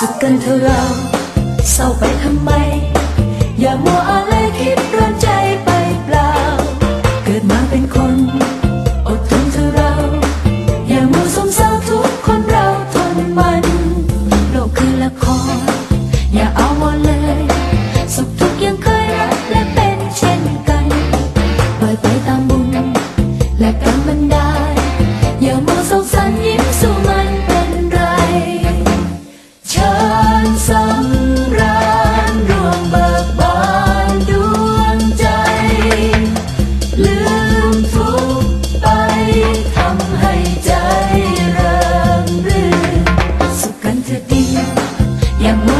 สุขกันเถอะเราเศร้าไปทำไมอย่ามัวอะไรคิดร้อนใจไปเปล่าเกิดมาเป็นคนอดทนเถอะเราอย่ามัวสมเศร้าทุกคนเราทนมันโลกคือละครอย่าเอามัวเลยสุขทุกข์ยังเคยรักและเป็นเช่นกันปล่อยไปตามบุญและกรรมบันดาลอย่ามัวสงสารยิ้มสู้มันเป็นไรเชิญสำราญร่วงเบิกบานดวงใจลืมทุกข์ไปทำให้ใจเริงรื่นสุขกันเถิดดีอย่ามัว